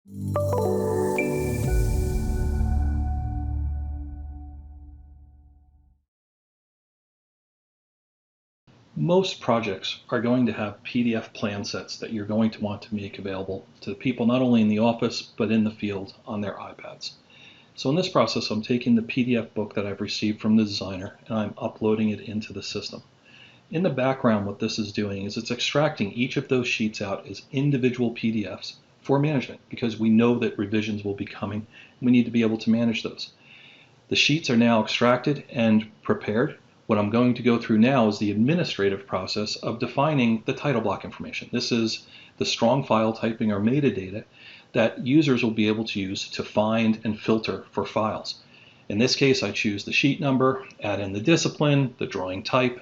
Most projects are going to have PDF plan sets that you're going to want to make available to people not only in the office but in the field on their iPads. So in this process, I'm taking the PDF book that I've received from the designer and I'm uploading it into the system. In the background, what this is doing is it's extracting each of those sheets out as individual PDFs for management, because we know that revisions will be coming and we need to be able to manage those. The sheets are now extracted and prepared. What I'm going to go through now is the administrative process of defining the title block information. This is the strong file typing or metadata that users will be able to use to find and filter for files. In this case, I choose the sheet number, add in the discipline, the drawing type.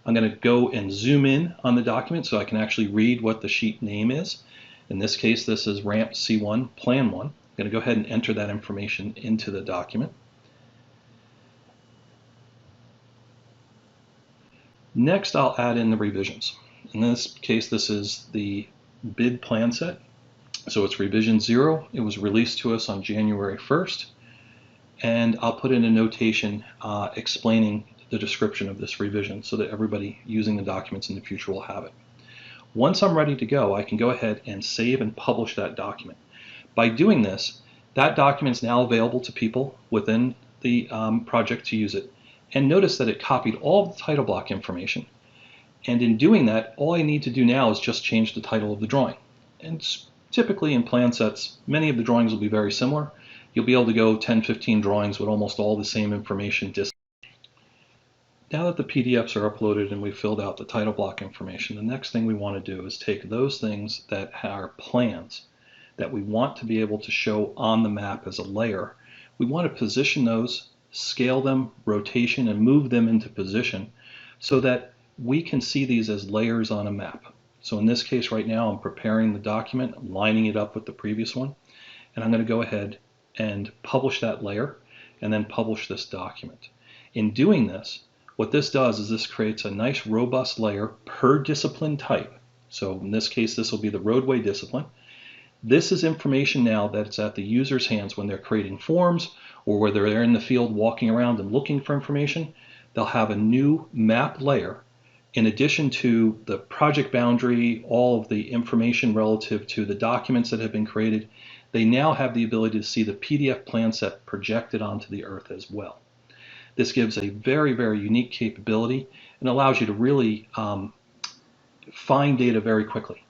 I'm going to go and zoom in on the document so I can actually read what the sheet name is. In this case, this is Ramp C1 Plan 1. I'm going to go ahead and enter that information into the document. Next, I'll add in the revisions. In this case, this is the bid plan set. So it's revision 0. It was released to us on January 1st. And I'll put in a notation explaining the description of this revision so that everybody using the documents in the future will have it. Once I'm ready to go, I can go ahead and save and publish that document. By doing this, that document is now available to people within the project to use it. And notice that it copied all of the title block information. And in doing that, all I need to do now is just change the title of the drawing. And typically in plan sets, many of the drawings will be very similar. You'll be able to go 10, 15 drawings with almost all the same information. Now that the PDFs are uploaded and we've filled out the title block information, the next thing we want to do is take those things that are plans that we want to be able to show on the map as a layer. We want to position those, scale them, rotation, and move them into position so that we can see these as layers on a map. So in this case right now, I'm preparing the document, I'm lining it up with the previous one, and I'm going to go ahead and publish that layer and then publish this document. In doing this, what this does is this creates a nice robust layer per discipline type. So in this case, this will be the roadway discipline. This is information now that's at the user's hands when they're creating forms or whether they're in the field walking around and looking for information. They'll have a new map layer in addition to the project boundary, all of the information relative to the documents that have been created. They now have the ability to see the PDF plan set projected onto the earth as well. This gives a very, very unique capability and allows you to really find data very quickly.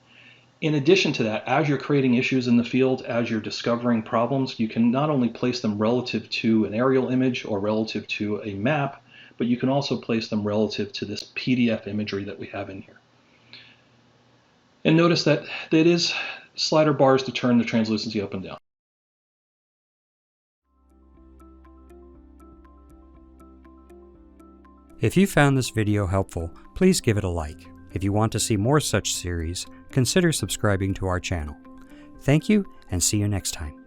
In addition to that, as you're creating issues in the field, as you're discovering problems, you can not only place them relative to an aerial image or relative to a map, but you can also place them relative to this PDF imagery that we have in here. And notice that it is slider bars to turn the translucency up and down. If you found this video helpful, please give it a like. If you want to see more such series, consider subscribing to our channel. Thank you, and see you next time.